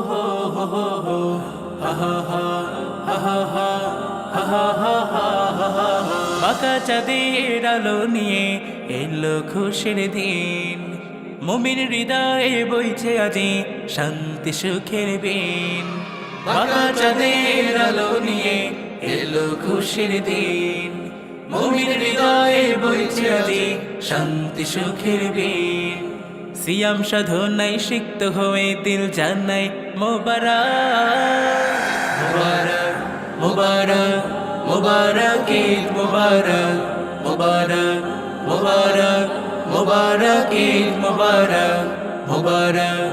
হো হো হো হো হা হা হা হা হা হা হা হা হা হা হা হা। বাঁকা চাঁদের আলো নিয়ে এলো খুশির দিন, মুমিন হৃদয়ে বইছে আজি শান্তি সুখের বিন। বাঁকা চাঁদের আলো নিয়ে এলো খুশির দিন, মুমিন হৃদয়ে বইছে আজি শান্তি সুখের বিন। সিয়াম সাধনায় সিক্ত হয়ে দিল জানাই মোবারক মোবারক মোবারক মোবারক ঈদ মোবারক মোবারক মোবারক মোবারক ঈদ মোবারক মোবারক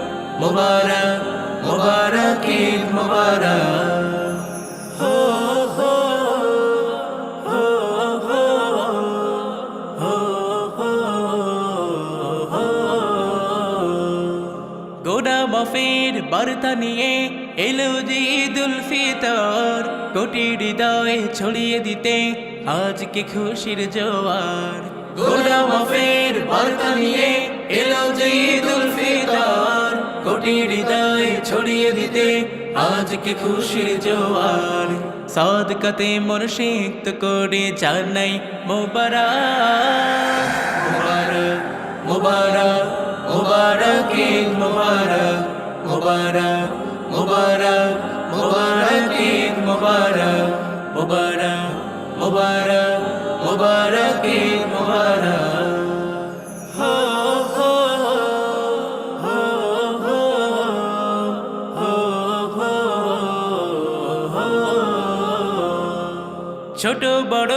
মোবারক মোবারক ঈদ মোবারক। হো হো হো হো হো হো হো। গোনা মাফের বার্তা নিয়ে এলো যে ঈদুল ফিতর, কোটি হৃদয়ে ছড়িয়ে দিতে আজকে খুশির জোয়ার। গোনা মাফের বার্তা নিয়ে এলো যে ঈদুল ফিতর, কোটি হৃদয়ে ছড়িয়ে দিতে আজকে খুশির জোয়ার। সাদকাতে মন সিক্ত করে জানাই মোবারক মোবারক মোবারক মোবারক ঈদ মোবারক মোবারক মোবারক মোবারক ঈদ মোবারক মোবারক মোবারক মোবারক ঈদ মোবারক। হো হো হো হো হো হো হো। ছোট বড়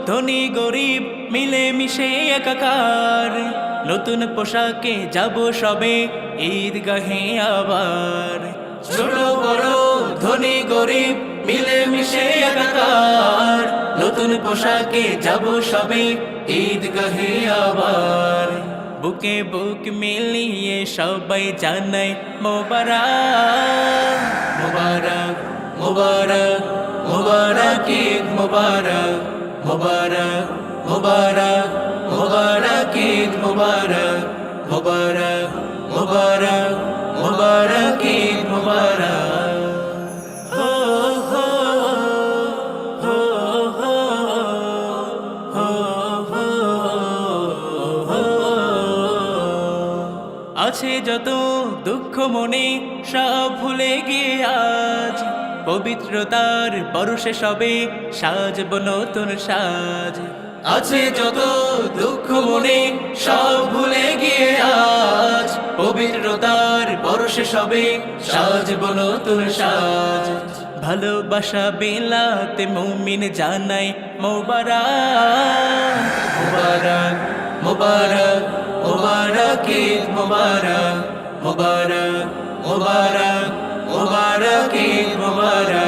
ধনী গরিব মিলে মিশে একাকার, নতুন পোশাকে যাব সবে ঈদগাহে আবার। ছোট বড় ধনী গরিব মিলে মিশে একাকার, নতুন পোশাকে যাব সবে ঈদগাহে আবার। বুকে বুক মিলিয়ে সবাই জানাই মোবারক মোবারক মোবারক মোবারক ঈদ মোবারক মোবারক মোবারক মোবারক ঈদ মোবারক মোবারক মোবারক মোবারক ঈদ মোবারক। হো হো হো হো হো হো হো। আছে যত দুঃখ মনে সব ভুলে গিয়ে আজ পবিত্রতার পরশে সবে সাজব নতুন সাজ। আছে যত দুঃখ মনে সব ভুলে গিয়ে আজ পবিত্রতার পরশে সবে সাজব নতুন সাজ। ভালোবাসা বিলাতে মুমিন জানাই মোবারক মোবারক মোবারক মোবারক ঈদ মোবারক মোবারক মোবারক মোবারক ঈদ মোবারক